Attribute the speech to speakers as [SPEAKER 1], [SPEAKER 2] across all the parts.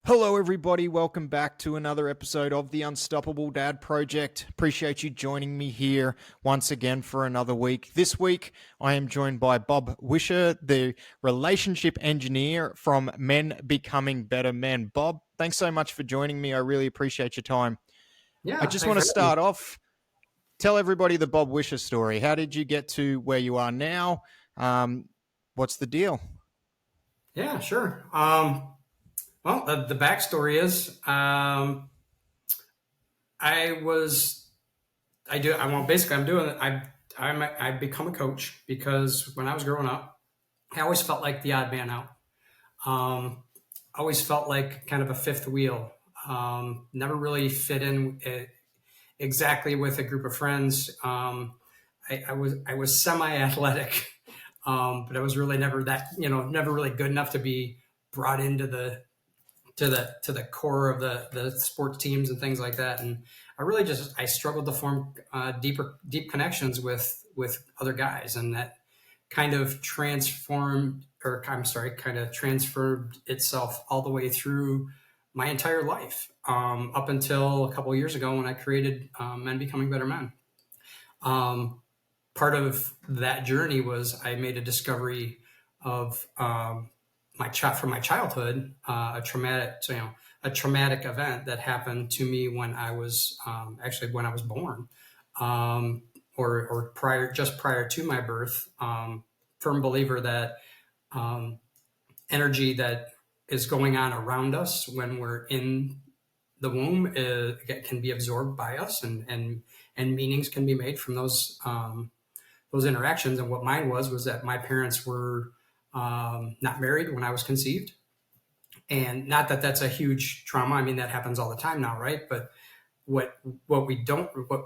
[SPEAKER 1] Hello, everybody. Welcome back to another episode of the Unstoppable Dad Project. Appreciate you joining me here once again for another week. This week, I am joined by Bob Wischer, the relationship engineer from Men Becoming Better Men. Bob, thanks so much for joining me. I really appreciate your time. I
[SPEAKER 2] Yeah,
[SPEAKER 1] just
[SPEAKER 2] thanks
[SPEAKER 1] want to
[SPEAKER 2] for having me.
[SPEAKER 1] start off, tell everybody the Bob Wischer story. How did you get to where you are now? What's the deal?
[SPEAKER 2] Yeah, sure. The backstory is I was I do I want basically I'm doing I've become a coach because when I was growing up, I always felt like the odd man out. I always felt like kind of a fifth wheel. Never really fit in exactly with a group of friends. I was semi-athletic, but I was really never that never really good enough to be brought into the core of the sports teams and things like that. And I struggled to form deep connections with other guys, and that kind of kind of transferred itself all the way through my entire life, up until a couple of years ago when I created Men Becoming Better Men. Um, Part of that journey was I made a discovery of from my childhood, a traumatic event that happened to me when I was actually when I was born, or just prior to my birth. Firm believer that um, energy that is going on around us when we're in the womb can be absorbed by us, and meanings can be made from those interactions. And what mine was that my parents were not married when I was conceived, and not that that's a huge trauma. I mean, that happens all the time now, right? But what what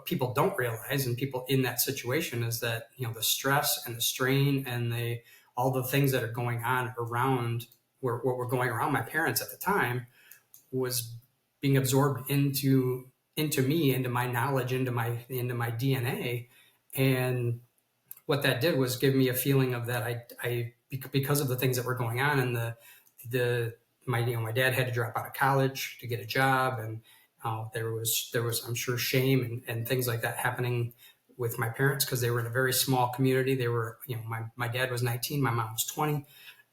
[SPEAKER 2] people don't realize, and people in that situation, is that the stress and the strain and the all the things that are going on around what were going around my parents at the time was being absorbed into me, into my knowledge, into my DNA. And what that did was give me a feeling of that I because of the things that were going on, and the my dad had to drop out of college to get a job, and there was I'm sure shame and things like that happening with my parents, because they were in a very small community. They were, my dad was 19, my mom was 20,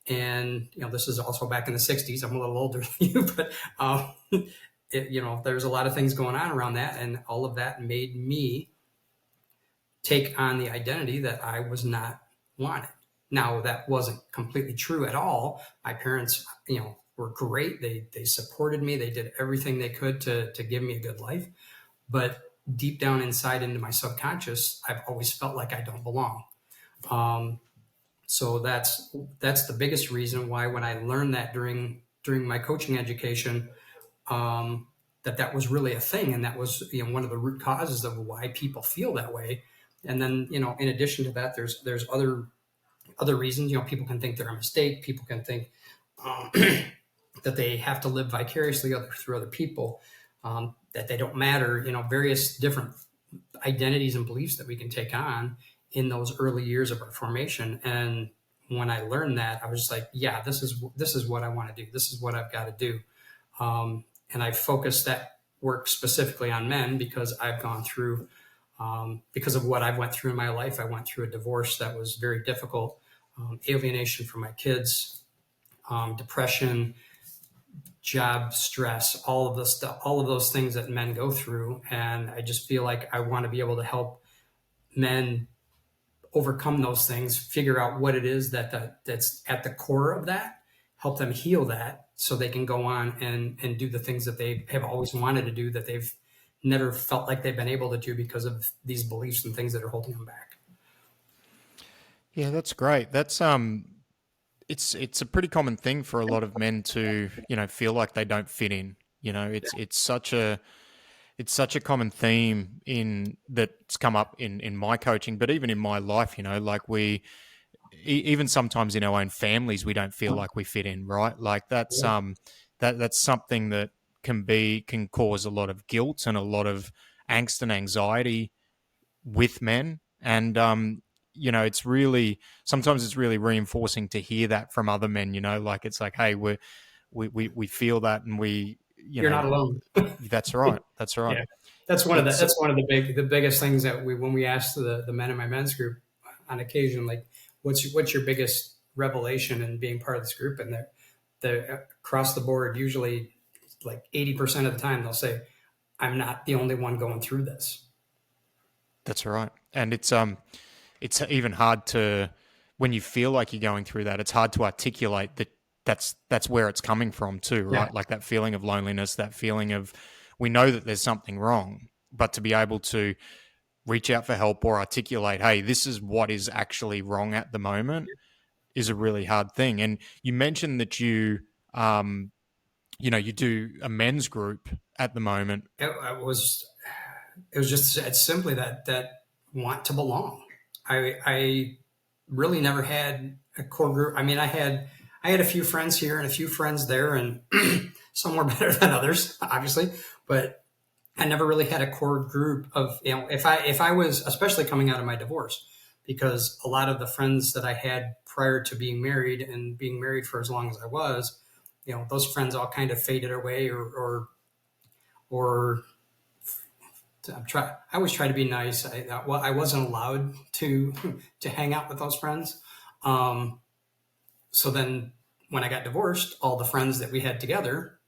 [SPEAKER 2] and this is also back in the 60s. I'm a little older than you, but there's a lot of things going on around that, and all of that made me take on the identity that I was not wanted. Now, that wasn't completely true at all. My parents, were great. They supported me. They did everything they could to give me a good life. But deep down inside into my subconscious, I've always felt like I don't belong. Um, so that's the biggest reason why, when I learned that during my coaching education, that was really a thing, and that was one of the root causes of why people feel that way. And then, in addition to that, there's other reasons. People can think they're a mistake. People can think um, that they have to live vicariously through other people, that they don't matter. Various different identities and beliefs that we can take on in those early years of our formation. And when I learned that, I was just like, yeah, this is what I want to do. This is what I've got to do. And I focused that work specifically on men because I've gone through, because of what I've went through in my life. I went through a divorce that was very difficult, alienation from my kids, depression, job stress, all of the stuff, all of those things that men go through. And I just feel like I want to be able to help men overcome those things, figure out what it is that's at the core of that, help them heal that, so they can go on and do the things that they have always wanted to do, that they've never felt like they've been able to do because of these beliefs and things that are holding them back.
[SPEAKER 1] Yeah, that's great. It's a pretty common thing for a lot of men to, feel like they don't fit in. It's such a common theme in that's come up in my coaching, but even in my life, like even sometimes in our own families, we don't feel like we fit in, right? Like that's something that can cause a lot of guilt and a lot of angst and anxiety with men. And it's really sometimes it's really reinforcing to hear that from other men. Like it's like, hey, we feel that, and we,
[SPEAKER 2] You're not alone.
[SPEAKER 1] that's right. That's right.
[SPEAKER 2] Yeah, that's one of the
[SPEAKER 1] It's
[SPEAKER 2] the biggest things that we when we asked the men in my men's group on occasion, like what's your biggest revelation in being part of this group, and the across the board, usually like 80% of the time they'll say, I'm not the only one going through this.
[SPEAKER 1] That's right. And it's even hard to, when you feel like you're going through that, it's hard to articulate that that's where it's coming from too, right?
[SPEAKER 2] Yeah.
[SPEAKER 1] Like that feeling of loneliness, that feeling of, we know that there's something wrong, but to be able to reach out for help or articulate, hey, this is what is actually wrong at the moment, is a really hard thing. And you mentioned that you do a men's group at the moment.
[SPEAKER 2] It was just it's simply that want to belong. I really never had a core group. I mean, I had a few friends here and a few friends there, and some were better than others, obviously. But I never really had a core group of, if I was, especially coming out of my divorce, because a lot of the friends that I had prior to being married and being married for as long as I was, those friends all kind of faded away, or I always try to be nice. I wasn't allowed to to hang out with those friends. So then when I got divorced, all the friends that we had together,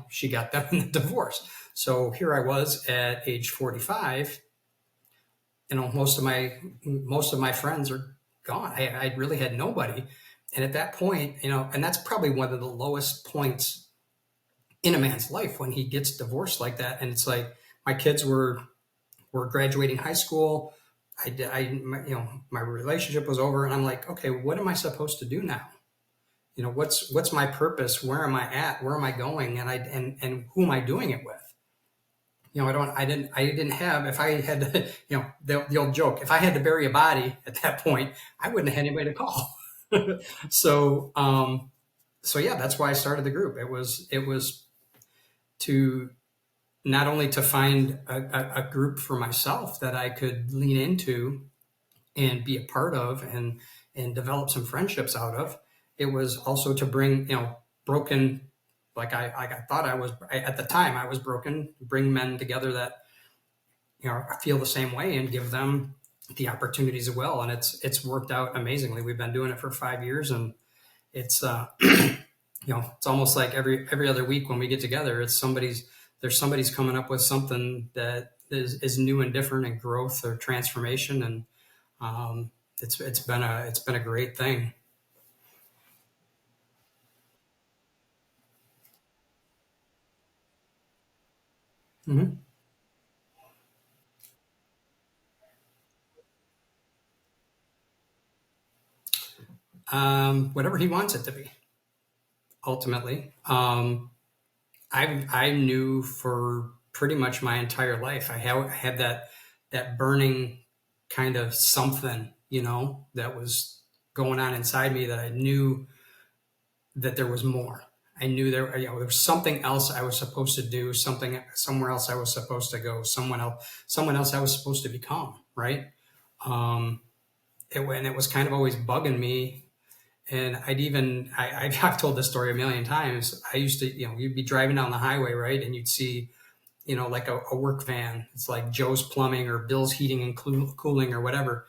[SPEAKER 2] she got them in the divorce. So here I was at age 45. Most of my friends are gone. I really had nobody. And at that point, and that's probably one of the lowest points in a man's life, when he gets divorced like that. And it's like, my kids were graduating high school. My relationship was over, and I'm like, okay, what am I supposed to do now? What's my purpose? Where am I at? Where am I going? And who am I doing it with? I didn't have, if I had to, the old joke, if I had to bury a body at that point, I wouldn't have had anybody to call. So, yeah, that's why I started the group. It was to not only to find a group for myself that I could lean into and be a part of, and develop some friendships out of. It was also to bring, broken, like I thought at the time I was broken, bring men together that, feel the same way, and give them the opportunities as well. And it's worked out amazingly. We've been doing it for 5 years, and it's, it's almost like every other week when we get together, there's somebody's coming up with something that is new and different, and growth or transformation. And it's been a great thing. Mm-hmm. Whatever he wants it to be, ultimately. I knew for pretty much my entire life, I had that burning kind of something, that was going on inside me, that I knew that there was more. I knew there was something else I was supposed to do, somewhere else I was supposed to go, someone else I was supposed to become, right? Um, and it was kind of always bugging me. And I've told this story a million times. I used to, you'd be driving down the highway, right? And you'd see, like a work van. It's like Joe's Plumbing or Bill's Heating and Cooling or whatever.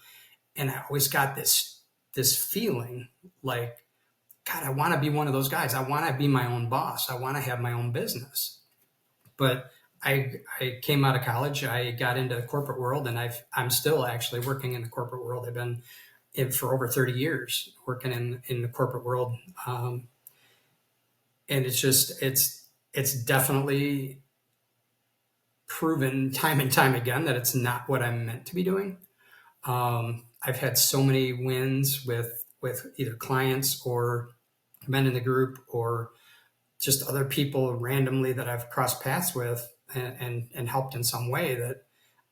[SPEAKER 2] And I always got this feeling like, God, I want to be one of those guys. I want to be my own boss. I want to have my own business. But I came out of college. I got into the corporate world, and I'm still actually working in the corporate world. I've been for over 30 years working in the corporate world. And it's definitely proven time and time again that it's not what I'm meant to be doing. I've had so many wins with either clients or men in the group, or just other people randomly that I've crossed paths with, and helped in some way, that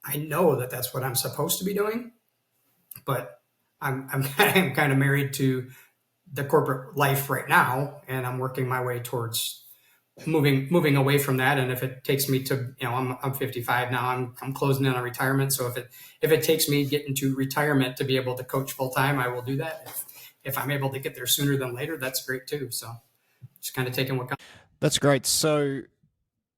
[SPEAKER 2] I know that that's what I'm supposed to be doing. But I'm kind of married to the corporate life right now, and I'm working my way towards moving away from that. And if it takes me to, I'm 55 now, I'm closing in on retirement. So if it takes me getting to retirement to be able to coach full time, I will do that. If I'm able to get there sooner than later, that's great too. So just kind of taking what comes.
[SPEAKER 1] That's great. So,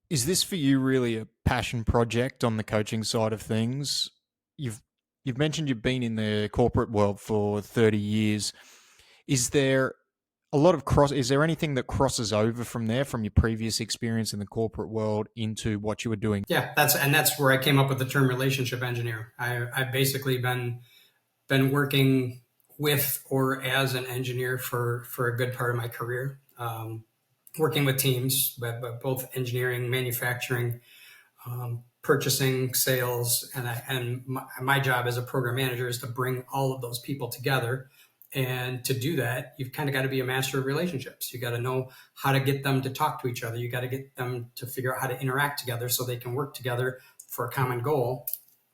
[SPEAKER 1] is this for you really a passion project on the coaching side of things? You've you've mentioned you've been in the corporate world for 30 years. Is there a lot of cross is there anything that crosses over from there from your previous experience in the corporate world into what you were doing?
[SPEAKER 2] Yeah, that's where I came up with the term relationship engineer. I've basically been working with or as an engineer for a good part of my career, working with teams, but both engineering, manufacturing, purchasing, sales, and my job as a program manager is to bring all of those people together. And to do that, you've kind of got to be a master of relationships. You got to know how to get them to talk to each other. You got to get them to figure out how to interact together so they can work together for a common goal.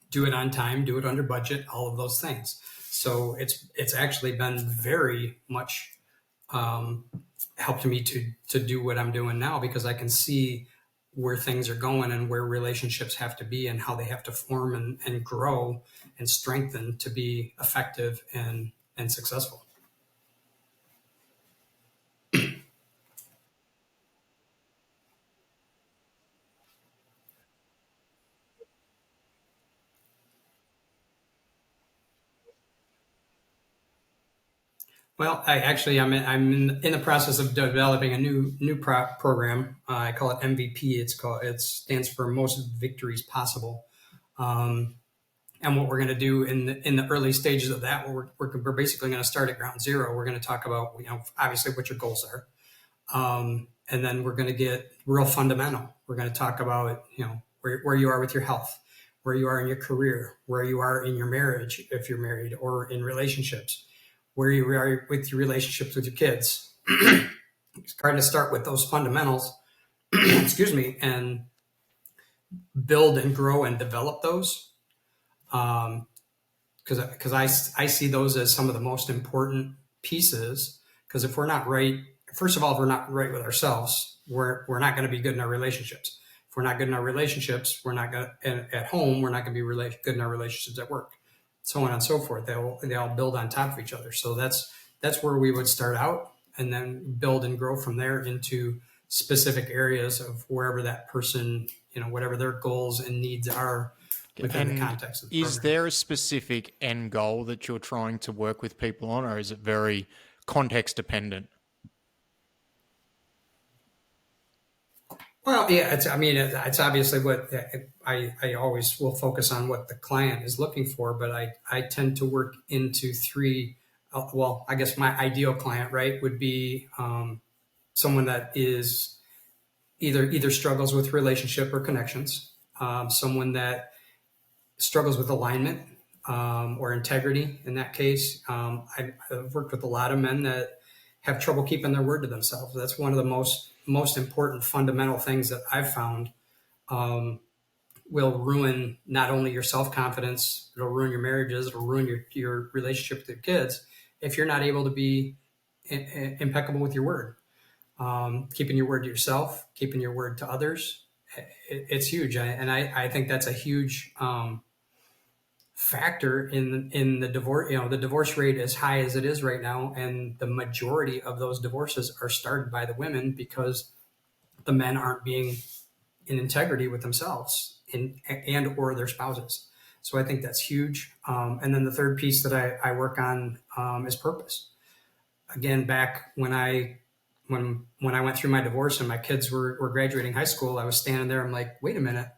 [SPEAKER 2] Do it on time, do it under budget, all of those things. So it's actually been very much helped me to do what I'm doing now, because I can see where things are going and where relationships have to be and how they have to form and grow and strengthen to be effective and successful. Well, I'm in the process of developing a new program. I call it MVP. It stands for Most Victories Possible. Um, and what we're going to do in the early stages of that, we're basically going to start at ground zero. We're going to talk about, obviously what your goals are, and then we're going to get real fundamental. We're going to talk about where you are with your health, where you are in your career, where you are in your marriage if you're married, or in relationships, where you are with your relationships with your kids. Trying to start with those fundamentals, excuse me, and build and grow and develop those. Because I see those as some of the most important pieces. Because if we're not right, first of all, if we're not right with ourselves, we're not going to be good in our relationships. If we're not good in our relationships, we're not going to, at home, we're not going to be good in our relationships at work, so on and so forth. They all build on top of each other. So that's where we would start out, and then build and grow from there into specific areas of wherever that person, whatever their goals and needs are within the context of the
[SPEAKER 1] Is
[SPEAKER 2] program.
[SPEAKER 1] there a specific end goal that you're trying to work with people on, or is it very context dependent?
[SPEAKER 2] Well, yeah, it's obviously what I always will focus on what the client is looking for, but I tend to work into three. Well, I guess my ideal client, right, would be someone that is either struggles with relationship or connections, someone that struggles with alignment, or integrity. In that case, I've worked with a lot of men that have trouble keeping their word to themselves. That's one of the most important fundamental things that I've found, will ruin not only your self-confidence, it'll ruin your marriages, it'll ruin your relationship with your kids if you're not able to be impeccable with your word. Keeping your word to yourself, keeping your word to others, it's huge. I think that's a huge factor in the divorce. The divorce rate as high as it is right now, and the majority of those divorces are started by the women because the men aren't being in integrity with themselves and or their spouses. So I think that's huge. And then the third piece that I work on is purpose. Again, back when I went through my divorce and my kids were graduating high school, I was standing there. I'm like, wait a minute.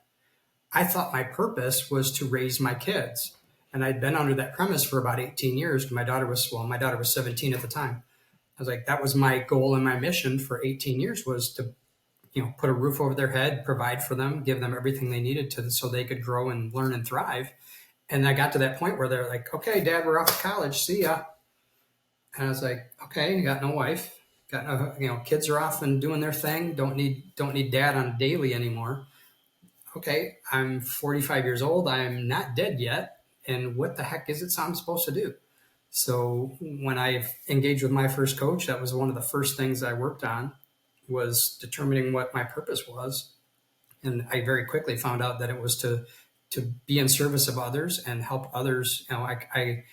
[SPEAKER 2] I thought my purpose was to raise my kids. And I'd been under that premise for about 18 years. My daughter was 17 at the time. I was like, that was my goal and my mission for 18 years, was to, put a roof over their head, provide for them, give them everything they needed so they could grow and learn and thrive. And I got to that point where they're like, okay, Dad, we're off to college. See ya. And I was like, okay, you got no wife, got no, kids are off and doing their thing. Don't need Dad on daily anymore. Okay, I'm 45 years old. I'm not dead yet. And what the heck is it I'm supposed to do? So when I engaged with my first coach, that was one of the first things I worked on, was determining what my purpose was. And I very quickly found out that it was to be in service of others and help others. I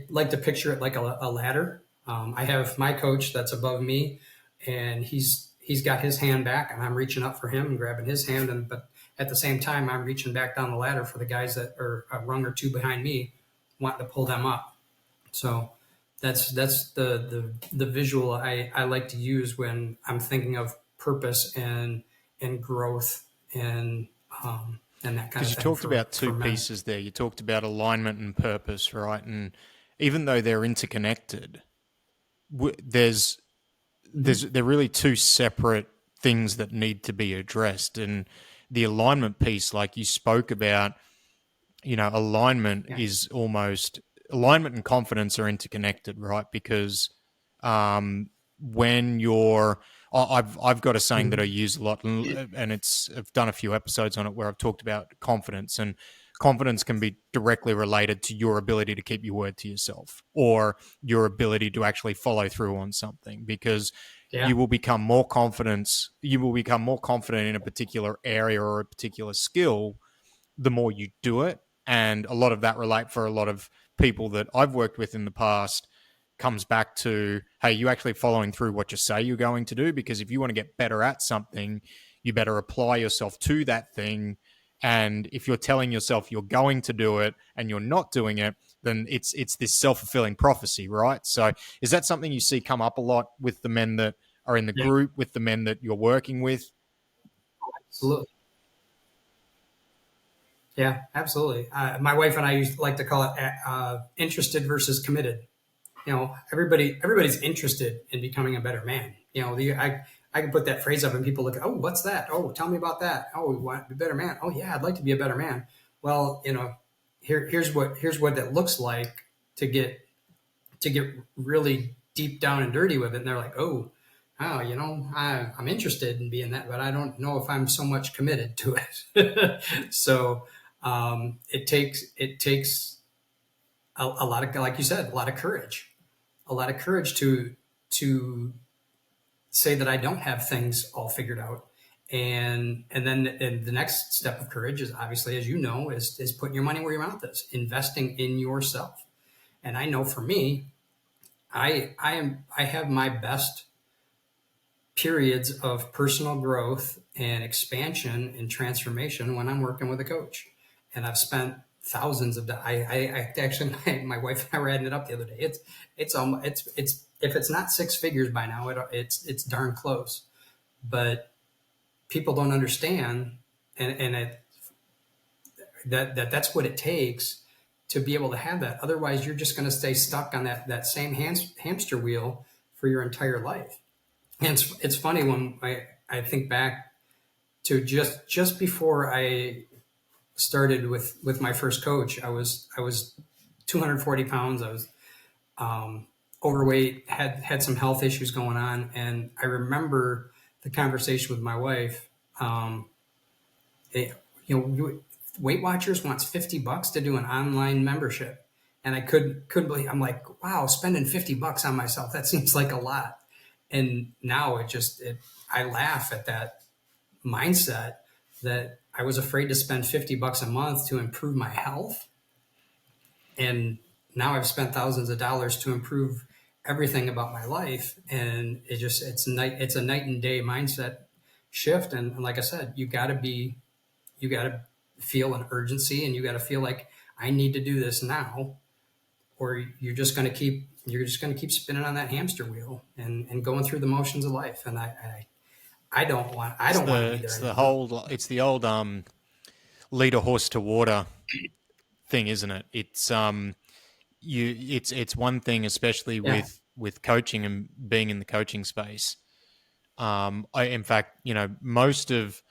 [SPEAKER 2] like to picture it like a ladder. I have my coach that's above me, and he's got his hand back, and I'm reaching up for him and grabbing his hand, and but at the same time, I'm reaching back down the ladder for the guys that are a rung or two behind me, wanting to pull them up. So that's the visual I like to use when I'm thinking of purpose and growth and that kind
[SPEAKER 1] Because
[SPEAKER 2] of
[SPEAKER 1] you
[SPEAKER 2] thing
[SPEAKER 1] talked about
[SPEAKER 2] for
[SPEAKER 1] two
[SPEAKER 2] men.
[SPEAKER 1] pieces there. You talked about alignment and purpose, right? And even though they're interconnected, there's
[SPEAKER 2] Mm-hmm.
[SPEAKER 1] they're really two separate things that need to be addressed. And the alignment piece, like you spoke about, alignment
[SPEAKER 2] Yeah.
[SPEAKER 1] is almost alignment and confidence are interconnected, right? Because when you're I've got a saying that I
[SPEAKER 2] Mm-hmm.
[SPEAKER 1] use a lot, and I've done a few episodes on it where I've talked about confidence, and confidence can be directly related to your ability to keep your word to yourself or your ability to actually follow through on something, because
[SPEAKER 2] Yeah.
[SPEAKER 1] you will become more confident in a particular area or a particular skill the more you do it. And a lot of that relate for a lot of people that I've worked with in the past comes back to, hey, you actually following through what you say you're going to do? Because if you want to get better at something, you better apply yourself to that thing. And if you're telling yourself you're going to do it and you're not doing it, then it's this self-fulfilling prophecy, right? So is that something you see come up a lot with the men that are in the
[SPEAKER 2] Yeah.
[SPEAKER 1] group, with the men that you're working with?
[SPEAKER 2] Absolutely. Yeah. Absolutely. My wife and I used to like to call it interested versus committed. Everybody's interested in becoming a better man. I can put that phrase up and people look, oh, what's that? Oh, tell me about that. Oh, we want to be a better man. Oh yeah, I'd like to be a better man. Well, here's what that looks like to get really deep down and dirty with it. And they're like, oh, I'm interested in being that, but I don't know if I'm so much committed to it. So it takes a lot of, like you said, a lot of courage to say that I don't have things all figured out. And the next step of courage is, obviously, as you know, is putting your money where your mouth is, investing in yourself. And I know for me, I have my best periods of personal growth and expansion and transformation when I'm working with a coach. And I've spent thousands of dollars. I actually, my wife and I were adding it up the other day. It's if it's not six figures by now, it's darn close. But people don't understand, and that's what it takes to be able to have that. Otherwise, you're just going to stay stuck on that same hamster wheel for your entire life. And it's funny when I think back to just before I started with my first coach. I was 240 pounds. I was overweight, had some health issues going on, and I remember the conversation with my wife. They, Weight Watchers wants $50 to do an online membership, and I couldn't believe. I'm like, wow, spending $50 on myself, that seems like a lot. And now I laugh at that mindset, that I was afraid to spend $50 a month to improve my health, and now I've spent thousands of dollars to improve everything about my life. And it's a night and day mindset shift. And like I said, you got to feel an urgency, and you got to feel like, I need to do this now, or you're just going to keep spinning on that hamster wheel and going through the motions of life. And I
[SPEAKER 1] It's
[SPEAKER 2] don't want to
[SPEAKER 1] the
[SPEAKER 2] be there
[SPEAKER 1] it's the
[SPEAKER 2] anymore.
[SPEAKER 1] whole it's the old lead a horse to water thing, isn't it? It's one thing, especially
[SPEAKER 2] Yeah.
[SPEAKER 1] with coaching and being in the coaching space. I in fact, most of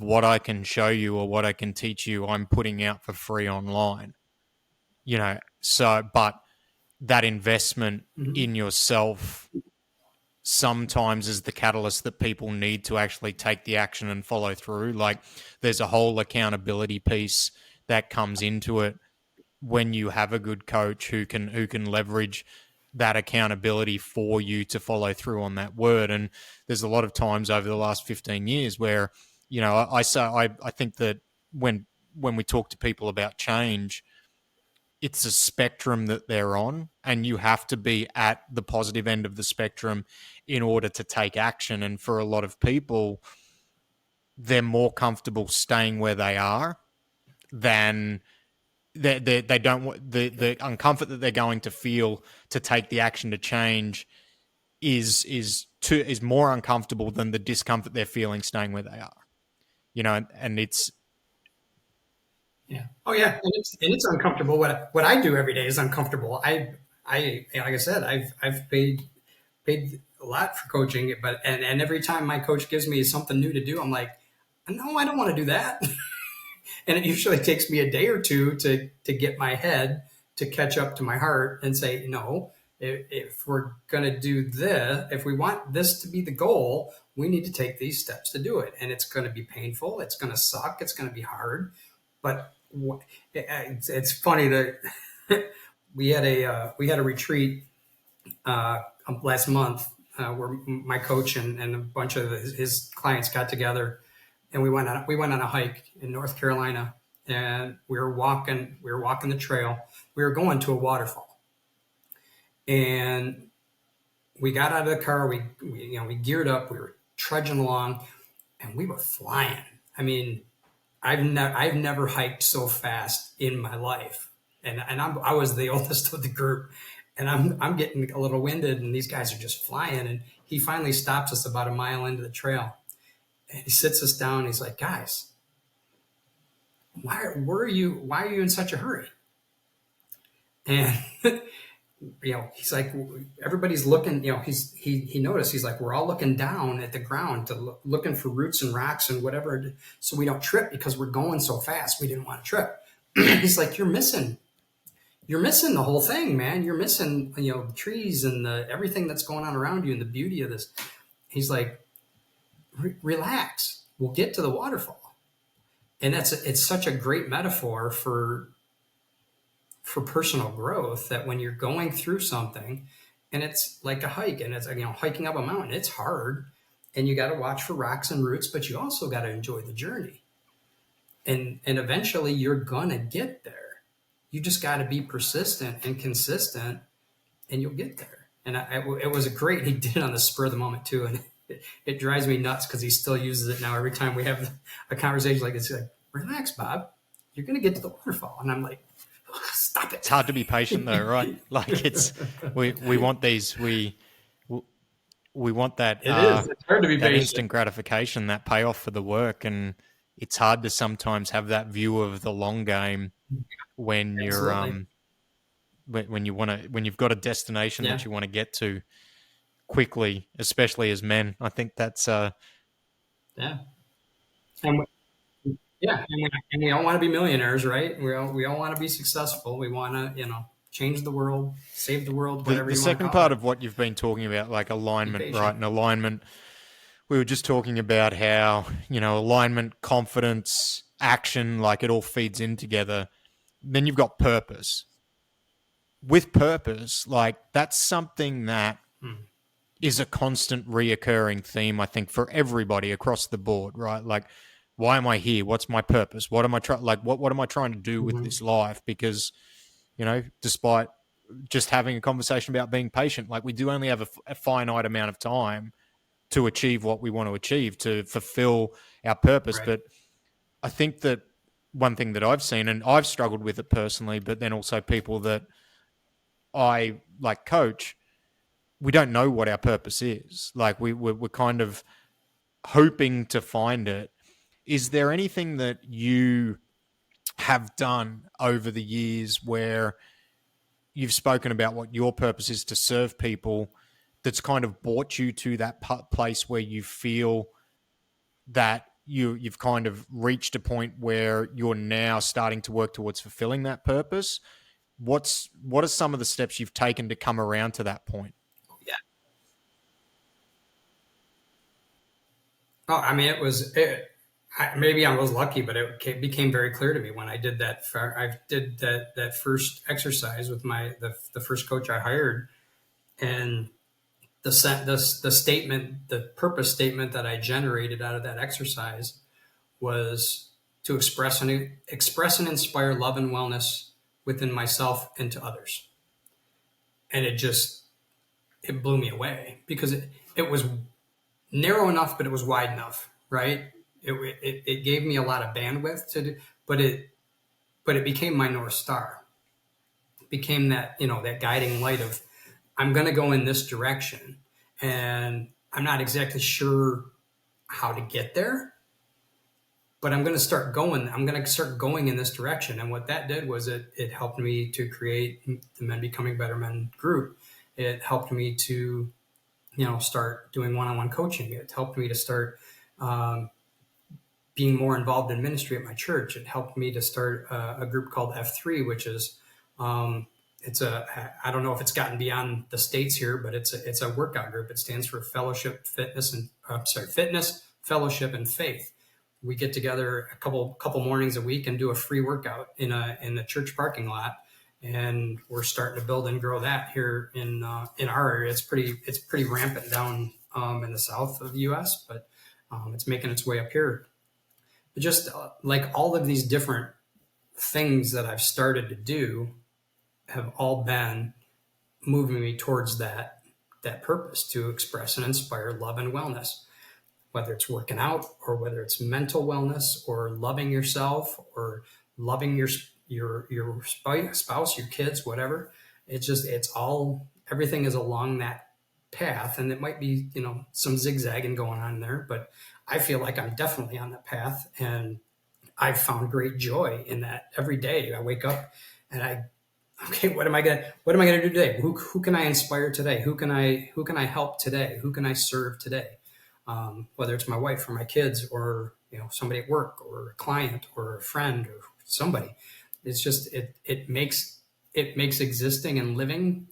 [SPEAKER 1] what I can show you or what I can teach you, I'm putting out for free online. But that investment
[SPEAKER 2] Mhm.
[SPEAKER 1] in yourself sometimes is the catalyst that people need to actually take the action and follow through. Like, there's a whole accountability piece that comes into it when you have a good coach who can leverage that accountability for you to follow through on that word. And there's a lot of times over the last 15 years where, I think that when we talk to people about change, it's a spectrum that they're on, and you have to be at the positive end of the spectrum in order to take action. And for a lot of people, they're more comfortable staying where they are than they don't want the uncomfort that they're going to feel to take the action to change is more uncomfortable than the discomfort they're feeling staying where they are. And it's
[SPEAKER 2] Yeah. Oh yeah, and it's uncomfortable. What I do every day is uncomfortable. I like I said, I've paid a lot for coaching, but and every time my coach gives me something new to do, I'm like, no, I don't want to do that. And it usually takes me a day or two to get my head to catch up to my heart and say, no, if we're going to do this, if we want this to be the goal, we need to take these steps to do it. And it's going to be painful. It's going to suck. It's going to be hard. But it's funny that we had a retreat last month where my coach and a bunch of his clients got together, and we went on a hike in North Carolina, and we were walking the trail. We were going to a waterfall, and we got out of the car. We geared up. We were trudging along, and we were flying. I mean, I've never hiked so fast in my life, and I was the oldest of the group, and I'm getting a little winded, and these guys are just flying. And he finally stops us about a mile into the trail, and he sits us down. And he's like, "Guys, why are you in such a hurry?" And he's like, everybody's looking. He noticed. He's like, we're all looking down at the ground looking for roots and rocks and whatever, so we don't trip because we're going so fast. We didn't want to trip. He's like, you're missing the whole thing, man. You're missing, the trees and everything that's going on around you and the beauty of this. He's like, relax. We'll get to the waterfall. And it's such a great metaphor for personal growth, that when you're going through something and it's like a hike, and it's, hiking up a mountain, it's hard, and you got to watch for rocks and roots, but you also got to enjoy the journey. And eventually you're going to get there. You just got to be persistent and consistent, and you'll get there. And it was he did it on the spur of the moment too. And it drives me nuts because he still uses it now. Every time we have a conversation like this, he's like, relax, Bob, you're going to get to the waterfall. And I'm like, stop it.
[SPEAKER 1] It's hard to be patient though, right? Like we want these, we want that,
[SPEAKER 2] It is. It's hard to be
[SPEAKER 1] that
[SPEAKER 2] patient.
[SPEAKER 1] instant gratification, that payoff for the work. And it's hard to sometimes have that view of the long game when you're,
[SPEAKER 2] Absolutely.
[SPEAKER 1] when you've got a destination that you want to get to quickly, especially as men. I think that's,
[SPEAKER 2] Yeah. And we all want to be millionaires, right? We all want to be successful. We want to, change the world, save the world, whatever
[SPEAKER 1] the
[SPEAKER 2] you want to
[SPEAKER 1] second
[SPEAKER 2] call
[SPEAKER 1] part
[SPEAKER 2] it.
[SPEAKER 1] of what you've been talking about, like
[SPEAKER 2] Be
[SPEAKER 1] alignment,
[SPEAKER 2] patient.
[SPEAKER 1] right? And alignment, we were just talking about how, alignment, confidence, action, like it all feeds in together. Then you've got purpose. With purpose, like that's something that is a constant reoccurring theme, I think, for everybody across the board, right? Like, why am I here? What's my purpose? What am I trying? Like, what am I trying to do with this life? Because, despite just having a conversation about being patient, like we do only have a finite amount of time to achieve what we want to achieve, to fulfill our purpose.
[SPEAKER 2] Right.
[SPEAKER 1] But I think that one thing that I've seen, and I've struggled with it personally, but then also people that I like coach, we don't know what our purpose is. Like we're kind of hoping to find it. Is there anything that you have done over the years where you've spoken about what your purpose is to serve people, that's kind of brought you to that place where you feel that you've kind of reached a point where you're now starting to work towards fulfilling that purpose? What are some of the steps you've taken to come around to that point?
[SPEAKER 2] Yeah. Oh, I mean, maybe I was lucky, but became very clear to me when I did that. I did that first exercise with the first coach I hired, and the statement, the purpose statement that I generated out of that exercise was to express and inspire love and wellness within myself and to others. And it blew me away because it was narrow enough, but it was wide enough, right? It gave me a lot of bandwidth to do, but it became my North Star. It became that, that guiding light of, I'm going to go in this direction, and I'm not exactly sure how to get there, but I'm going to start going. I'm going to start going in this direction. And what that did was it helped me to create the Men Becoming Better Men group. It helped me to, start doing one-on-one coaching. It helped me to start being more involved in ministry at my church. It helped me to start a group called F3, which is I don't know if it's gotten beyond the States here, but it's a workout group. It stands for Fellowship, Fitness, Fitness, Fellowship, and Faith. We get together a couple mornings a week and do a free workout in the church parking lot, and we're starting to build and grow that here in our area. It's pretty rampant down in the south of the U.S., but it's making its way up here. But just like all of these different things that I've started to do have all been moving me towards that purpose to express and inspire love and wellness, whether it's working out or whether it's mental wellness or loving yourself or loving your spouse, your kids, whatever. Everything is along that path, and it might be, some zigzagging going on there, but I feel like I'm definitely on that path, and I've found great joy in that every day. I wake up and okay, what am I gonna do today? Who can I inspire today? Who can I help today? Who can I serve today? Whether it's my wife or my kids or somebody at work or a client or a friend or somebody. It's just it makes existing and living,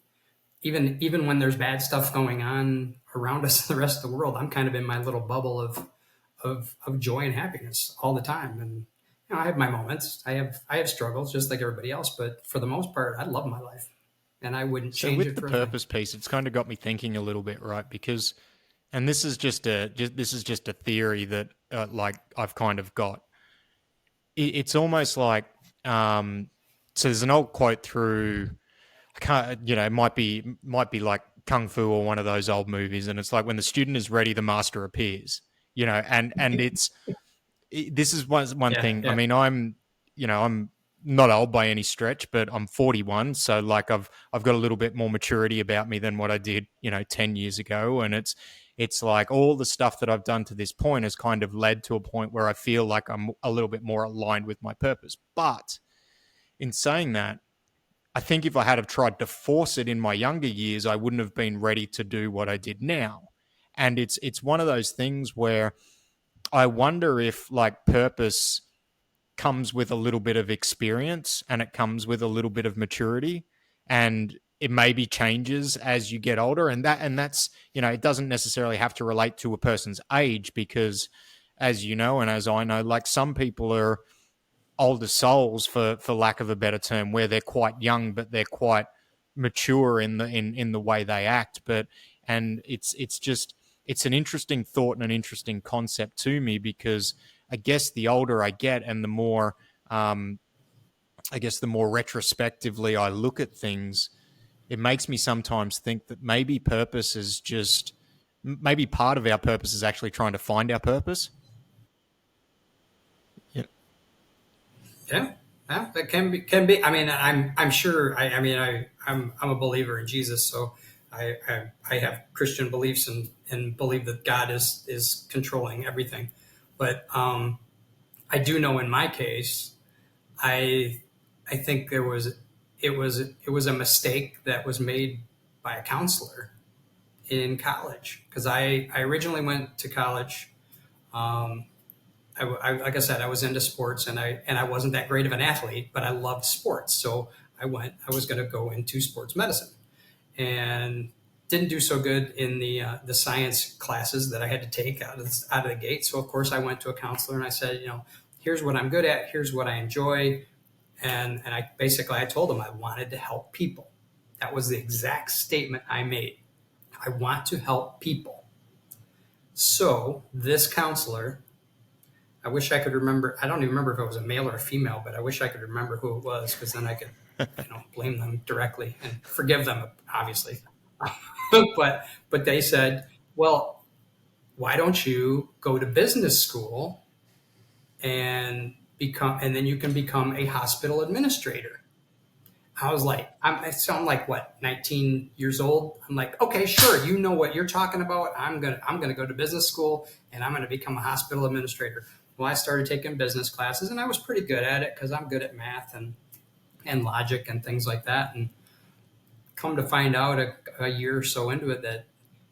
[SPEAKER 2] even when there's bad stuff going on around us in the rest of the world. I'm kind of in my little bubble of joy and happiness all the time. And I have my moments. I have struggles just like everybody else, but for the most part, I love my life, and I wouldn't change it.
[SPEAKER 1] So with the purpose piece, it's kind of got me thinking a little bit, right? Because, and this is just a theory that like I've kind of got. It's almost like so. There's an old quote through. I can't, it might be like Kung Fu or one of those old movies, and it's like when the student is ready, the master appears. And this is one thing.
[SPEAKER 2] Yeah.
[SPEAKER 1] I mean, I'm not old by any stretch, but I'm 41, so like I've got a little bit more maturity about me than what I did, 10 years ago, and it's like all the stuff that I've done to this point has kind of led to a point where I feel like I'm a little bit more aligned with my purpose. But in saying that, I think if I had have tried to force it in my younger years, I wouldn't have been ready to do what I did now. And it's one of those things where I wonder if like purpose comes with a little bit of experience and it comes with a little bit of maturity, and it maybe changes as you get older, and that's it doesn't necessarily have to relate to a person's age, because as you know and as I know, like some people are older souls, for lack of a better term, where they're quite young but they're quite mature in the way they act. And it's an interesting thought and an interesting concept to me, because I guess the older I get and the more the more retrospectively I look at things, it makes me sometimes think that maybe purpose is just maybe part of our purpose is actually trying to find our purpose.
[SPEAKER 2] Yeah, that can be. I mean, I'm sure. I'm a believer in Jesus, so I have Christian beliefs and believe that God is controlling everything. But I do know in my case, I think it was a mistake that was made by a counselor in college, because I originally went to college. Like I said, I was into sports, and I wasn't that great of an athlete, but I loved sports. So I was going to go into sports medicine, and didn't do so good in the science classes that I had to take out of the gate. So of course I went to a counselor and I said, here's what I'm good at, here's what I enjoy, and I told him I wanted to help people. That was the exact statement I made. I want to help people. So this counselor, I wish I could remember. I don't even remember if it was a male or a female, but I wish I could remember who it was, because then I could blame them directly and forgive them, obviously. But they said, well, why don't you go to business school and then you can become a hospital administrator. I was like, so I'm like, what, 19 years old? I'm like, okay, sure. You know what you're talking about. I'm gonna go to business school and I'm gonna become a hospital administrator. Well, I started taking business classes and I was pretty good at it because I'm good at math and logic and things like that. And come to find out a year or so into it that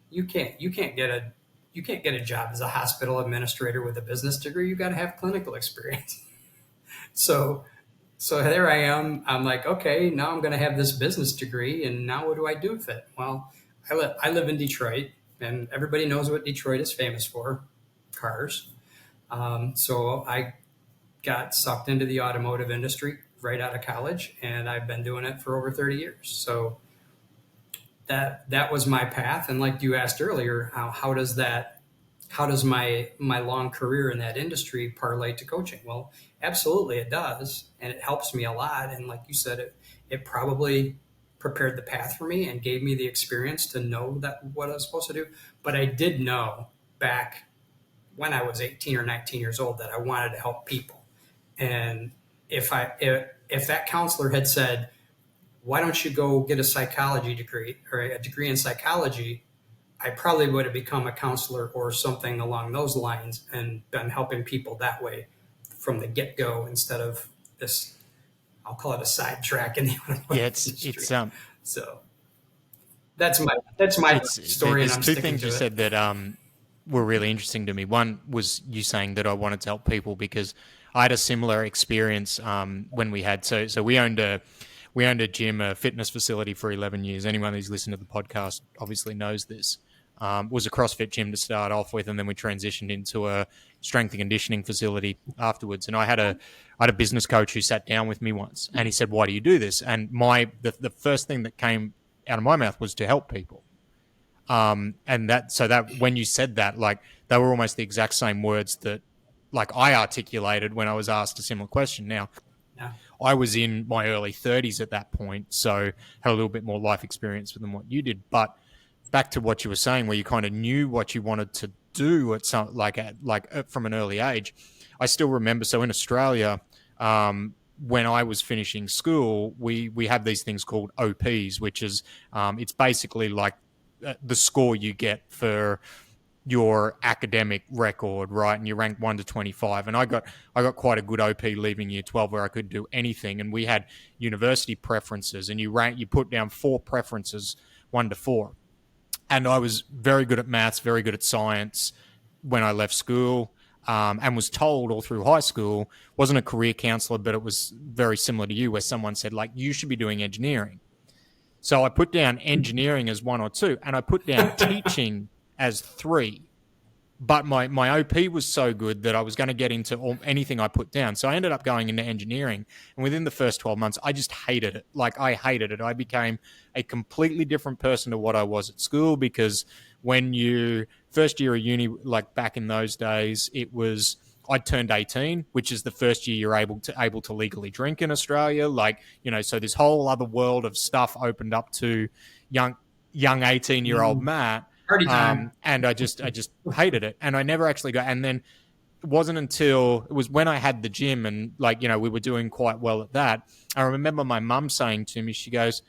[SPEAKER 2] you can't get a job as a hospital administrator with a business degree. You got to have clinical experience. So so there I am. I'm like, okay, now I'm going to have this business degree, and now what do I do with it? Well, I live in Detroit, and everybody knows what Detroit is famous for: cars. So I got sucked into the automotive industry right out of college, and I've been doing it for over 30 years. So that was my path. And like you asked earlier, how does my long career in that industry parlay to coaching? Well, absolutely it does, and it helps me a lot. And like you said, it probably prepared the path for me and gave me the experience to know that what I was supposed to do. But I did know back when I was 18 or 19 years old that I wanted to help people. And if that counselor had said, why don't you go get a psychology degree or a degree in psychology, I probably would have become a counselor or something along those lines and been helping people that way from the get go instead of this, I'll call it a sidetrack in the
[SPEAKER 1] Yeah,
[SPEAKER 2] automotive industry.
[SPEAKER 1] it's
[SPEAKER 2] So that's my story, and
[SPEAKER 1] there's
[SPEAKER 2] I'm
[SPEAKER 1] two
[SPEAKER 2] sticking
[SPEAKER 1] things you
[SPEAKER 2] to it.
[SPEAKER 1] said that were really interesting to me. One was you saying that I wanted to help people because I had a similar experience when we had so we owned a gym, a fitness facility for 11 years. Anyone who's listened to the podcast obviously knows this. Was a CrossFit gym to start off with, and then we transitioned into a strength and conditioning facility afterwards. And I had a business coach who sat down with me once, and he said, "Why do you do this?" And the first thing that came out of my mouth was to help people. And that when you said that, like they were almost the exact same words that like I articulated when I was asked a similar question. Now,
[SPEAKER 2] Yeah.
[SPEAKER 1] I was in my early 30s at that point, so had a little bit more life experience than what you did. But back to what you were saying, where you kind of knew what you wanted to do at some from an early age. I still remember. So in Australia, when I was finishing school, we have these things called OPs, which is it's basically like the score you get for your academic record, right? And you rank 1 to 25. And I got quite a good OP leaving year 12 where I could do anything. And we had university preferences, and you put down 4 preferences, 1 to 4. And I was very good at maths, very good at science when I left school, and was told all through high school, wasn't a career counselor, but it was very similar to you, where someone said, like, you should be doing engineering. So I put down engineering as 1 or 2, and I put down teaching as 3. But my OP was so good that I was going to get into anything I put down. So I ended up going into engineering. And within the first 12 months, I just hated it. Like, I hated it. I became a completely different person to what I was at school, because when you first year of uni, like back in those days, it was I turned 18, which is the first year you're able to legally drink in Australia. Like, so this whole other world of stuff opened up to young 18-year-old Matt.
[SPEAKER 2] Party time.
[SPEAKER 1] And I just hated it, and I never actually got. And then it wasn't until it was when I had the gym, and we were doing quite well at that. I remember my mum saying to me, she goes,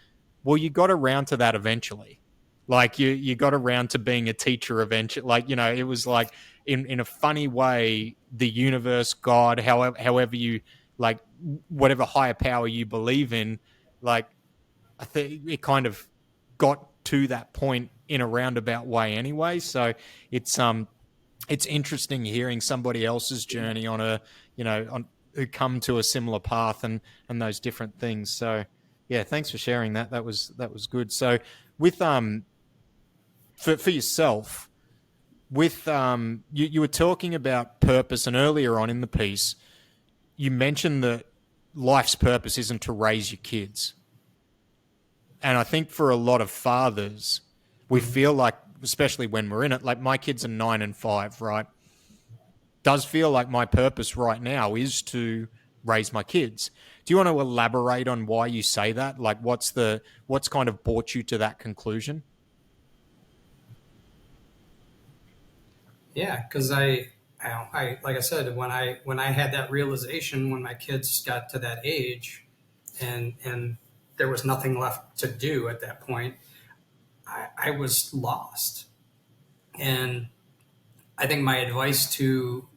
[SPEAKER 1] "Well, you got around to that eventually. Like you got around to being a teacher eventually. Like it was like in a funny way, the universe, God, however you like, whatever higher power you believe in, like I think it kind of got to that point in a roundabout way anyway. So it's interesting hearing somebody else's journey on on who come to a similar path and those different things. So yeah, thanks for sharing that. That was good. So with for yourself, with you were talking about purpose, and earlier on in the piece you mentioned that life's purpose isn't to raise your kids. And I think for a lot of fathers, we feel like, especially when we're in it, like my kids are 9 and 5, right? Does feel like my purpose right now is to raise my kids. Do you want to elaborate on why you say that? Like, what's kind of brought you to that conclusion?
[SPEAKER 2] Yeah, because I like I said, when I had that realization when my kids got to that age, and there was nothing left to do at that point, I was lost. And I think my advice to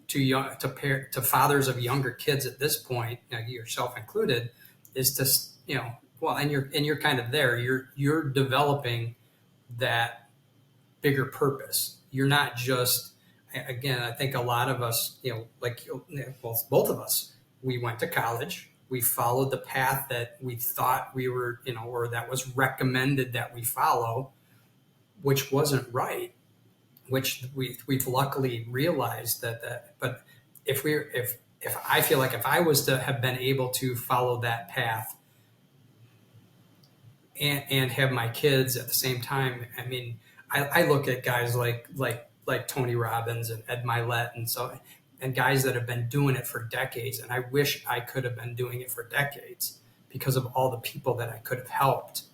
[SPEAKER 2] fathers of younger kids at this point, you know, yourself included, is to, you know, well, and you're kind of there. You're developing that bigger purpose. You're not just, again, I think a lot of us, you know, like, well, both of us, we went to college. We followed the path that we thought we were, you know, or that was recommended that we follow, which wasn't right, which we've luckily realized that. But if I feel like if I was to have been able to follow that path and have my kids at the same time, I mean, I look at guys like Tony Robbins and Ed Milet and guys that have been doing it for decades, and I wish I could have been doing it for decades because of all the people that I could have helped.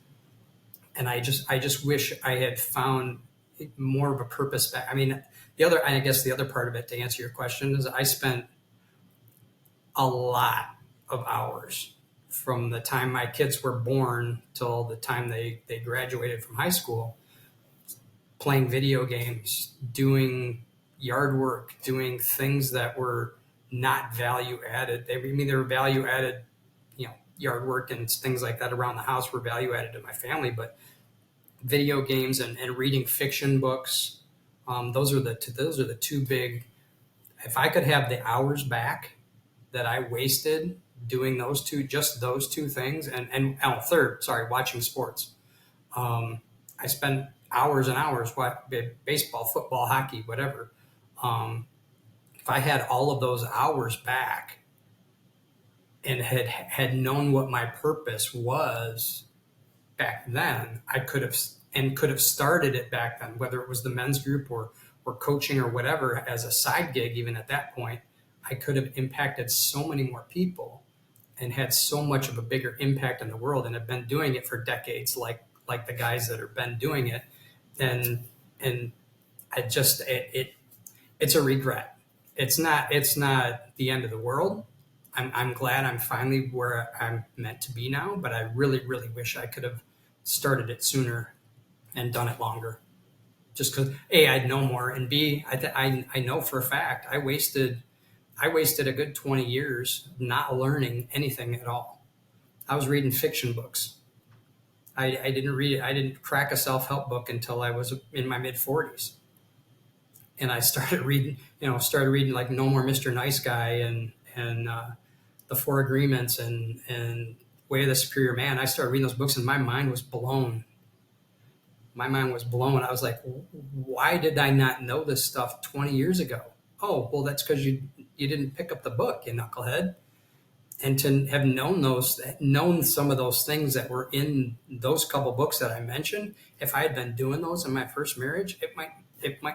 [SPEAKER 2] And I just wish I had found more of a purpose back. I mean, I guess the other part of it, to answer your question, is I spent a lot of hours from the time my kids were born till the time they graduated from high school, playing video games, doing yard work, doing things that were not value added. They were value added, you know, yard work and things like that around the house were value added to my family, but video games and reading fiction books, those are the two big. If I could have the hours back that I wasted doing those two things, and third, sorry, watching sports. I spent hours and hours baseball, football, hockey, whatever. If I had all of those hours back and had known what my purpose was back then, I could have started it back then, whether it was the men's group or coaching or whatever as a side gig. Even at that point, I could have impacted so many more people and had so much of a bigger impact in the world, and have been doing it for decades, like the guys that have been doing it. And I just it's a regret. It's not the end of the world. I'm glad I'm finally where I'm meant to be now, but I really, really wish I could have started it sooner and done it longer. Just because A, I'd know more, and B, I know for a fact I wasted a good 20 years not learning anything at all. I was reading fiction books. I didn't read it. I didn't crack a self help book until I was in my mid 40s, and I started reading like No More Mr. Nice Guy and the Four Agreements and Way of the Superior Man. I started reading those books, and my mind was blown. My mind was blown. I was like, why did I not know this stuff 20 years ago? Oh, well, that's because you didn't pick up the book, you knucklehead. And to have known some of those things that were in those couple books that I mentioned, if I had been doing those in my first marriage, it might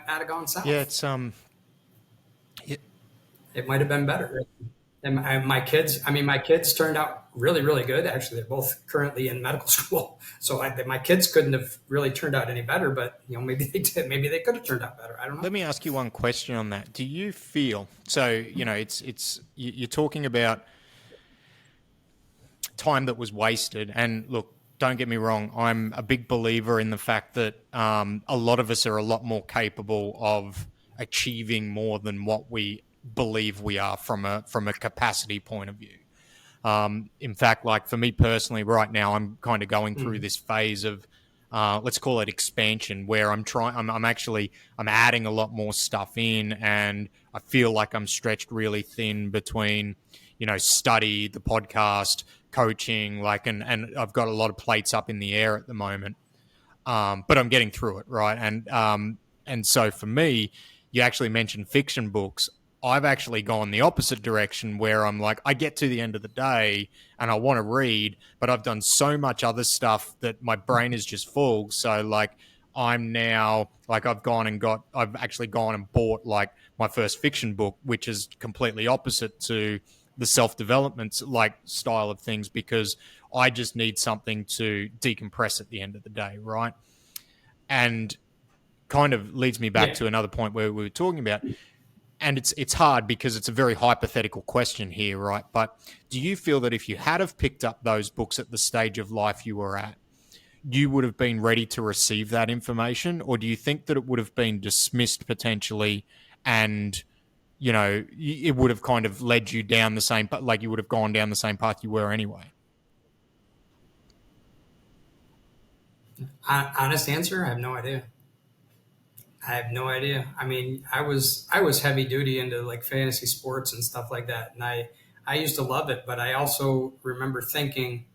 [SPEAKER 2] not have gone south.
[SPEAKER 1] Yeah, it's yeah,
[SPEAKER 2] It might have been better. And my kids turned out really, really good. Actually, they're both currently in medical school. So my kids couldn't have really turned out any better, but maybe they did. Maybe they could have turned out better. I don't know.
[SPEAKER 1] let me ask you one question on that. Do you feel so? You're talking about time that was wasted. And look, don't get me wrong, I'm a big believer in the fact that a lot of us are a lot more capable of achieving more than what we believe we are from a capacity point of view. In fact, like for me personally, right now, I'm kind of going through this phase of let's call it expansion, where I'm adding a lot more stuff in, and I feel like I'm stretched really thin between study, the podcast, coaching, and I've got a lot of plates up in the air at the moment. But I'm getting through it, right? And so for me, you actually mentioned fiction books. I've actually gone the opposite direction, where I'm like, I get to the end of the day and I want to read, but I've done so much other stuff that my brain is just full. So like I'm now like I've actually gone and bought like my first fiction book, which is completely opposite to the self-development like style of things because I just need something to decompress at the end of the day, right? And kind of leads me back
[SPEAKER 2] Yeah.
[SPEAKER 1] to another point where we were talking about, and it's hard because it's a very hypothetical question here, right? But do you feel that if you had have picked up those books at the stage of life you were at, you would have been ready to receive that information, or do you think that it would have been dismissed potentially, and it would have kind of led you down the same, like you would have gone down the same path you were anyway?
[SPEAKER 2] Honest answer, I have no idea. I have no idea. I mean, I was heavy duty into like fantasy sports and stuff like that, and I used to love it. But I also remember thinking,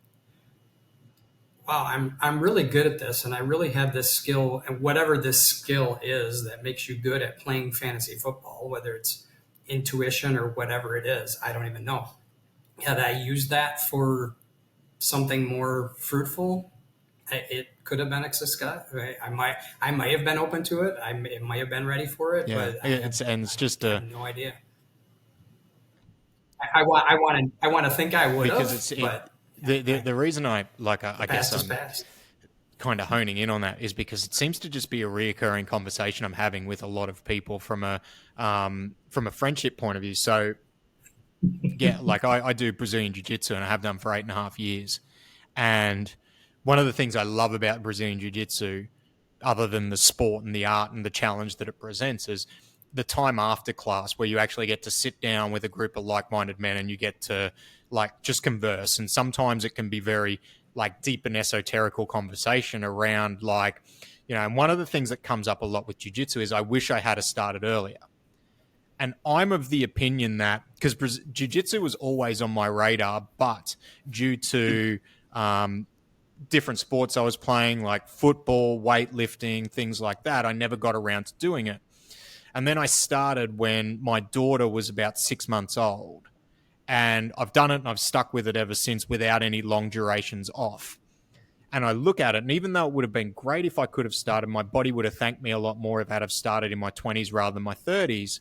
[SPEAKER 2] wow, I'm really good at this, and I really have this skill, and whatever this skill is that makes you good at playing fantasy football, whether it's intuition or whatever it is, I don't even know. Had I used that for something more fruitful, it could have been a success. I might have been open to it. Might have been ready for it,
[SPEAKER 1] Yeah,
[SPEAKER 2] but
[SPEAKER 1] it's just
[SPEAKER 2] I have no idea. I want to think I would
[SPEAKER 1] because
[SPEAKER 2] have, but
[SPEAKER 1] the reason I
[SPEAKER 2] the
[SPEAKER 1] guess
[SPEAKER 2] past is
[SPEAKER 1] I'm
[SPEAKER 2] past.
[SPEAKER 1] kind of honing in on that is because it seems to just be a reoccurring conversation I'm having with a lot of people from a friendship point of view. So yeah, like I do Brazilian jiu-jitsu and I have done for 8.5 years. And one of the things I love about Brazilian jiu-jitsu, other than the sport and the art and the challenge that it presents, is the time after class where you actually get to sit down with a group of like-minded men and you get to like just converse. And sometimes it can be very like deep and esoterical conversation around like, and one of the things that comes up a lot with jiu-jitsu is I wish I had started earlier. And I'm of the opinion that because jiu-jitsu was always on my radar, but due to different sports I was playing, like football, weightlifting, things like that, I never got around to doing it. And then I started when my daughter was about 6 months old. And I've done it and I've stuck with it ever since without any long durations off. And I look at it, and even though it would have been great if I could have started, my body would have thanked me a lot more if I had have started in my 20s rather than my 30s.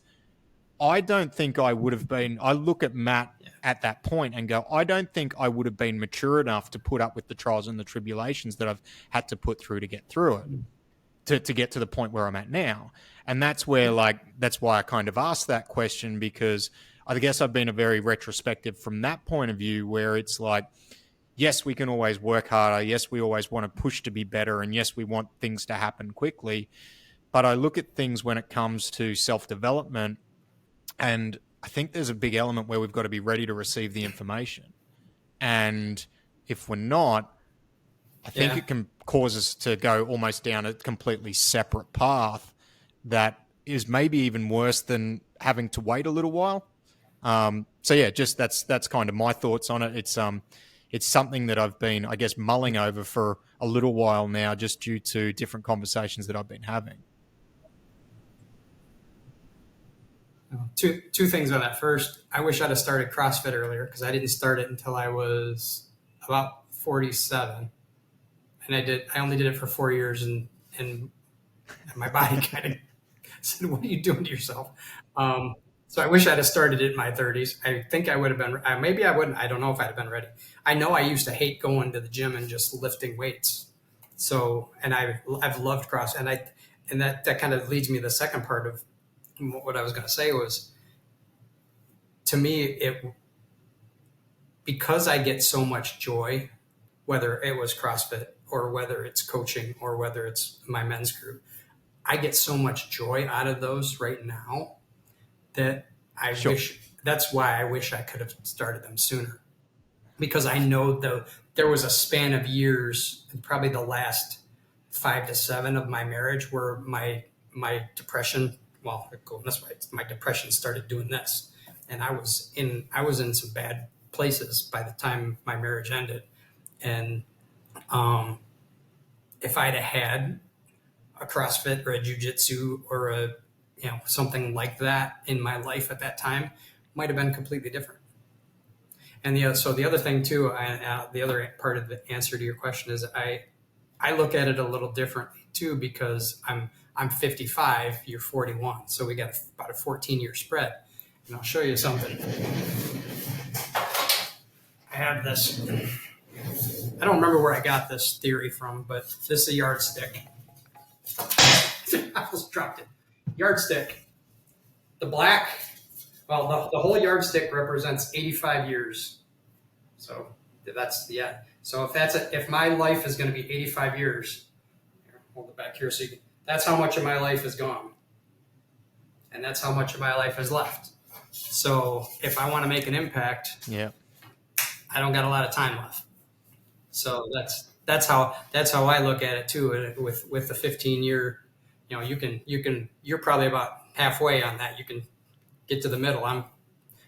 [SPEAKER 1] I don't think I would have been. I look at Matt at that point and go, I don't think I would have been mature enough to put up with the trials and the tribulations that I've had to put through to get through it, to get to the point where I'm at now. And that's where, that's why I kind of asked that question, because I guess I've been a very retrospective from that point of view, where it's like, yes, we can always work harder. Yes, we always want to push to be better. And yes, we want things to happen quickly. But I look at things when it comes to self-development, and I think there's a big element where we've got to be ready to receive the information. And if we're not, I think it can cause us to go almost down a completely separate path that is maybe even worse than having to wait a little while. So yeah, just that's kind of my thoughts on it. It's something that I've been, I guess, mulling over for a little while now, just due to different conversations that I've been having.
[SPEAKER 2] Two things on that. First, I wish I'd have started CrossFit earlier because I didn't start it until I was about 47, and I only did it for 4 years, and my body kind of said, "What are you doing to yourself?" So I wish I'd have started it in my 30s. I think I would have been. Maybe I wouldn't. I don't know if I'd have been ready. I know I used to hate going to the gym and just lifting weights. So, and I've loved CrossFit, and that kind of leads me to the second part of what I was going to say was, to me, because I get so much joy, whether it was CrossFit or whether it's coaching or whether it's my men's group, I get so much joy out of those right now that that's why I wish I could have started them sooner, because I know there was a span of years, probably the last 5 to 7 of my marriage, where my depression, well, going this way, my depression started doing this, and I was in some bad places by the time my marriage ended. And if I'd have had a CrossFit or a jiu-jitsu or something like that in my life at that time, might have been completely different. And the other thing too, the other part of the answer to your question is I look at it a little differently too, because I'm 55, you're 41, so we got about a 14-year spread. And I'll show you something. have this. I don't remember where I got this theory from, but this is a yardstick. I almost dropped it. Yardstick. The black, well, the whole yardstick represents 85 years. So that's, yeah. So if my life is going to be 85 years, here, hold it back here so you can, that's how much of my life is gone. And that's how much of my life is left. So if I want to make an impact,
[SPEAKER 1] Yeah.
[SPEAKER 2] I don't got a lot of time left. So that's how I look at it too. With the 15-year, you're probably about halfway on that. You can get to the middle. I'm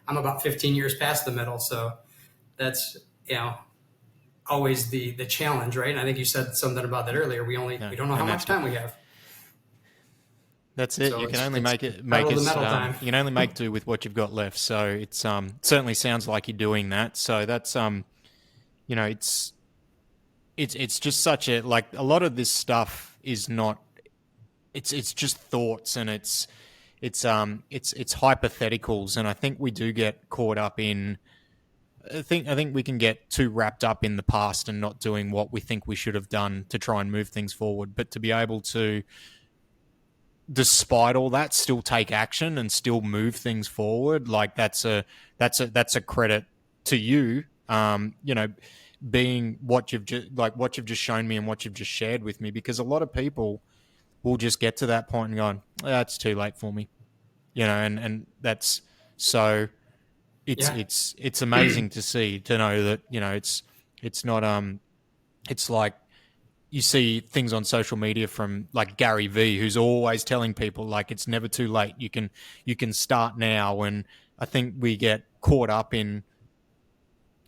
[SPEAKER 2] about 15 years past the middle. So that's, always the challenge, right? And I think you said something about that earlier. We don't know how much time we have.
[SPEAKER 1] That's it.
[SPEAKER 2] So
[SPEAKER 1] you can only make it you can only make do with what you've got left. So it's certainly sounds like you're doing that. So that's it's just such a, like, a lot of this stuff is not, it's just thoughts, and it's hypotheticals, and I think we do get caught up in, I think we can get too wrapped up in the past and not doing what we think we should have done to try and move things forward. But to be able to, despite all that, still take action and still move things forward, like that's a credit to you. Being what you've just shown me and what you've just shared with me, because a lot of people will just get to that point and go, it's too late for me, and that's so. It's amazing to know that it's not it's like you see things on social media from like Gary V, who's always telling people like it's never too late. You can start now, and I think we get caught up in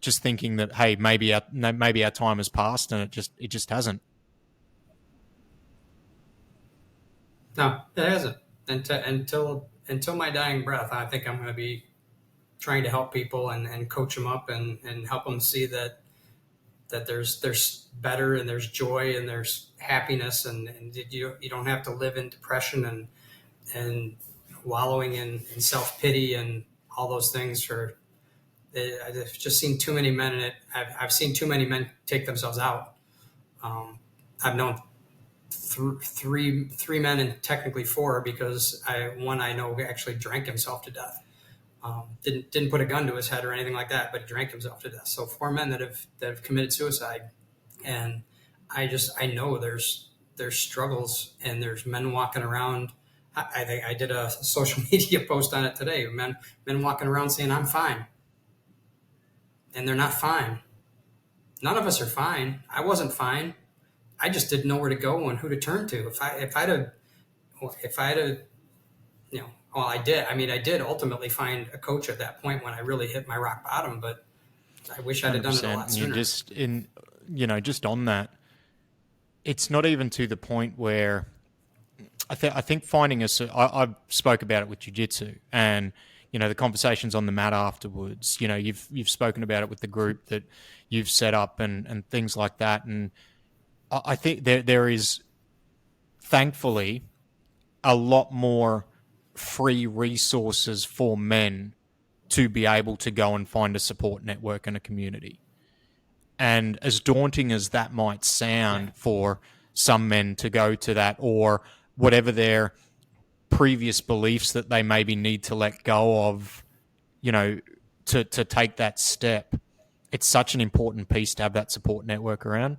[SPEAKER 1] just thinking that, hey, maybe our time has passed, and it just hasn't.
[SPEAKER 2] No, it hasn't. Until my dying breath, I think I'm going to be trying to help people and coach them up and help them see that there's better, and there's joy, and there's happiness, and you don't have to live in depression and wallowing in self-pity and all those things. I've just seen too many men in it. I've seen too many men take themselves out. I've known three men, and technically four, because one I know actually drank himself to death. Didn't put a gun to his head or anything like that, but he drank himself to death. So 4 men that have committed suicide, and I know there's struggles, and there's men walking around. I did a social media post on it today. Men walking around saying I'm fine, and they're not fine. None of us are fine. I wasn't fine. I just didn't know where to go and who to turn to. If I'd have, well, I did. I mean, I did ultimately find a coach at that point when I really hit my rock bottom, but I wish I'd have done it a lot sooner.
[SPEAKER 1] Just on that, it's not even to the point where I think finding I spoke about it with jiu-jitsu, and the conversations on the mat afterwards. You've spoken about it with the group that you've set up and things like that, and I think there is, thankfully, a lot more free resources for men to be able to go and find a support network and a community. And as daunting as that might sound for some men to go to that, or whatever their previous beliefs that they maybe need to let go of, to take that step, it's such an important piece to have that support network around.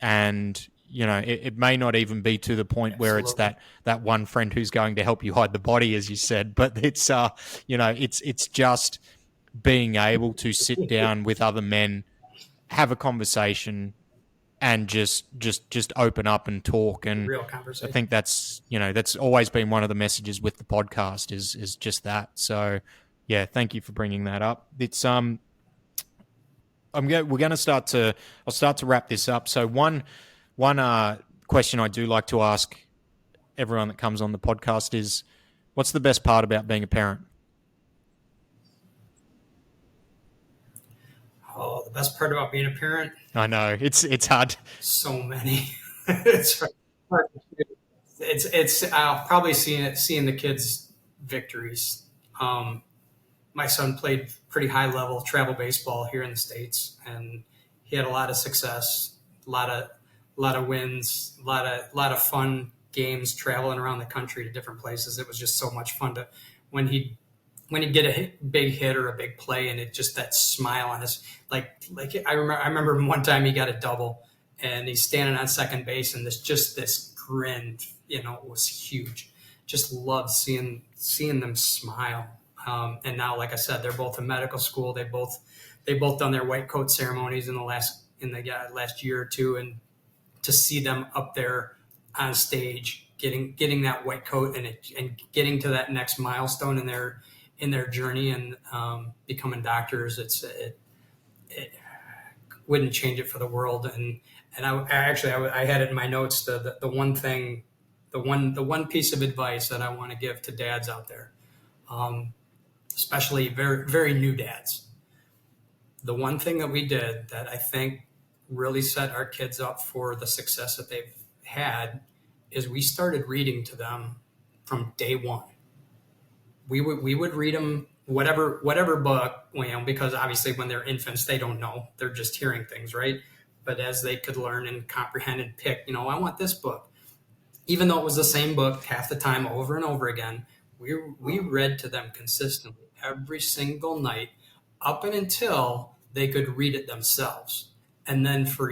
[SPEAKER 1] And it may not even be to the point where it's that one friend who's going to help you hide the body, as you said, but it's it's just being able to sit down with other men, have a conversation, and just open up and talk. And
[SPEAKER 2] real conversation.
[SPEAKER 1] I think that's that's always been one of the messages with the podcast is just that. So yeah, thank you for bringing that up. It's we're going to start to wrap this up. So one question I do like to ask everyone that comes on the podcast is, what's the best part about being a parent?
[SPEAKER 2] Oh, the best part about being a parent?
[SPEAKER 1] I know it's hard.
[SPEAKER 2] So many. It's hard. It's I'll probably seeing the kids' victories. my son played pretty high level travel baseball here in the States, and he had a lot of success, a lot of wins, a lot of fun games traveling around the country to different places. It was just so much fun to when he when he'd get a big hit or a big play, and it just that smile on his like I remember one time he got a double, and he's standing on second base, and this grin, was huge. Just loved seeing them smile. And now, like I said, they're both in medical school. They both done their white coat ceremonies in the last year or two, and to see them up there on stage, getting that white coat and getting to that next milestone in their journey, and becoming doctors, it wouldn't change it for the world. And I had it in my notes, the one thing, the one piece of advice that I want to give to dads out there, especially very very new dads. The one thing that we did that I think really set our kids up for the success that they've had is we started reading to them from day one. We would read them whatever book, because obviously when they're infants they don't know, they're just hearing things, right? But as they could learn and comprehend and pick, I want this book, even though it was the same book half the time over and over again. We read to them consistently every single night up and until they could read it themselves. And then for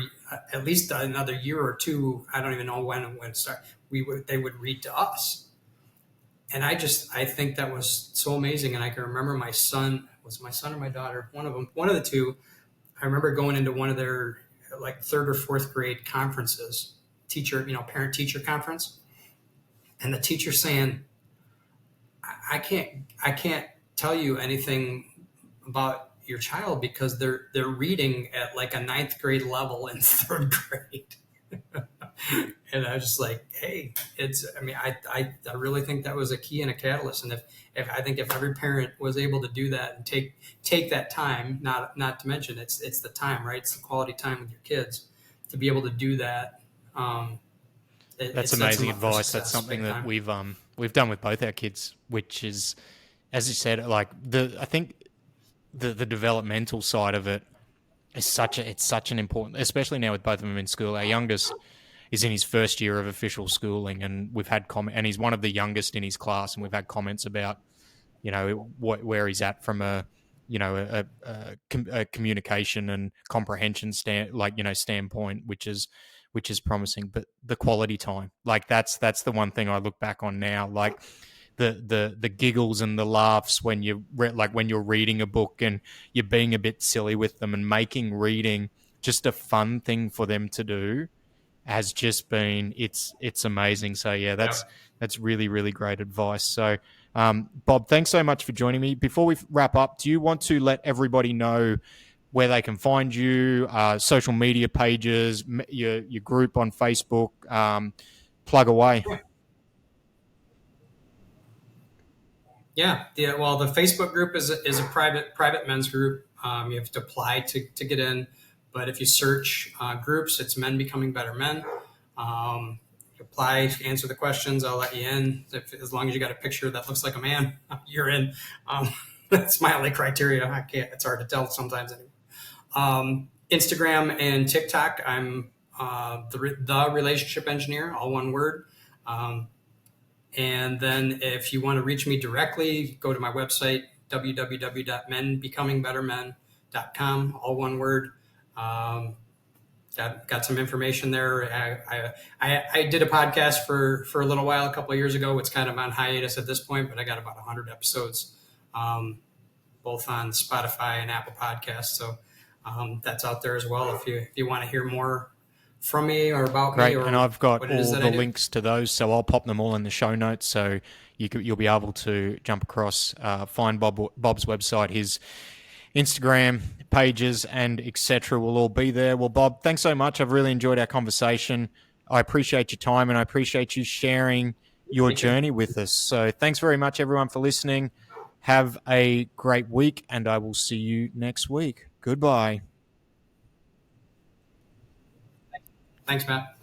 [SPEAKER 2] at least another year or two, I don't even know when it started, they would read to us. And I think that was so amazing. And I can remember my son or my daughter, one of them, one of the two. I remember going into one of their like third or fourth grade conferences, parent teacher conference, and the teacher saying, I can't tell you anything about your child because they're reading at like a ninth grade level in third grade. And I was just like, hey, I really think that was a key and a catalyst. And if I think if every parent was able to do that and take that time, not to mention it's the time, right? It's the quality time with your kids to be able to do that. It
[SPEAKER 1] That's
[SPEAKER 2] sets them
[SPEAKER 1] amazing
[SPEAKER 2] up for
[SPEAKER 1] advice. That's
[SPEAKER 2] success
[SPEAKER 1] something
[SPEAKER 2] big
[SPEAKER 1] that
[SPEAKER 2] time.
[SPEAKER 1] we've done with both our kids, which is, as you said, like I think the developmental side of it is it's such an important, especially now with both of them in school. Our youngest is in his first year of official schooling, and we've had and he's one of the youngest in his class, and we've had comments about where he's at from a communication and comprehension standpoint, which is promising. But the quality time, like that's the one thing I look back on now, like the giggles and the laughs when when you're reading a book and you're being a bit silly with them and making reading just a fun thing for them to do has just been it's amazing. So yeah,
[SPEAKER 2] Yeah.
[SPEAKER 1] that's really really great advice. So Bob, thanks so much for joining me. Before we wrap up, do you want to let everybody know where they can find you, social media pages, your group on Facebook? Plug away.
[SPEAKER 2] Yeah. Well, the Facebook group is a private men's group. You have to apply to get in, but if you search groups, it's Men Becoming Better Men. You apply, answer the questions, I'll let you in. As long as you got a picture that looks like a man, you're in. Um, that's my only criteria. I can't. It's hard to tell sometimes. Instagram and TikTok, I'm the relationship engineer, all one word. Um, And then if you want to reach me directly, go to my website, www.menbecomingbettermen.com, all one word. Um, got some information there. I did a podcast for a little while, a couple of years ago. It's kind of on hiatus at this point, but I got about 100 episodes, both on Spotify and Apple Podcasts. So that's out there as well if you want to hear more from me or about me
[SPEAKER 1] Great, and
[SPEAKER 2] or
[SPEAKER 1] I've got
[SPEAKER 2] what it is
[SPEAKER 1] all
[SPEAKER 2] that
[SPEAKER 1] the
[SPEAKER 2] I do.
[SPEAKER 1] links to those, so I'll pop them all in the show notes. So you'll be able to jump across, find Bob's website, his Instagram pages, and etc. will all be there. Well, Bob, thanks so much. I've really enjoyed our conversation. I appreciate your time, and I appreciate you sharing your
[SPEAKER 2] Thank you.
[SPEAKER 1] journey with us. So thanks very much, everyone, for listening. Have a great week, and I will see you next week. Goodbye.
[SPEAKER 2] Thanks, Matt.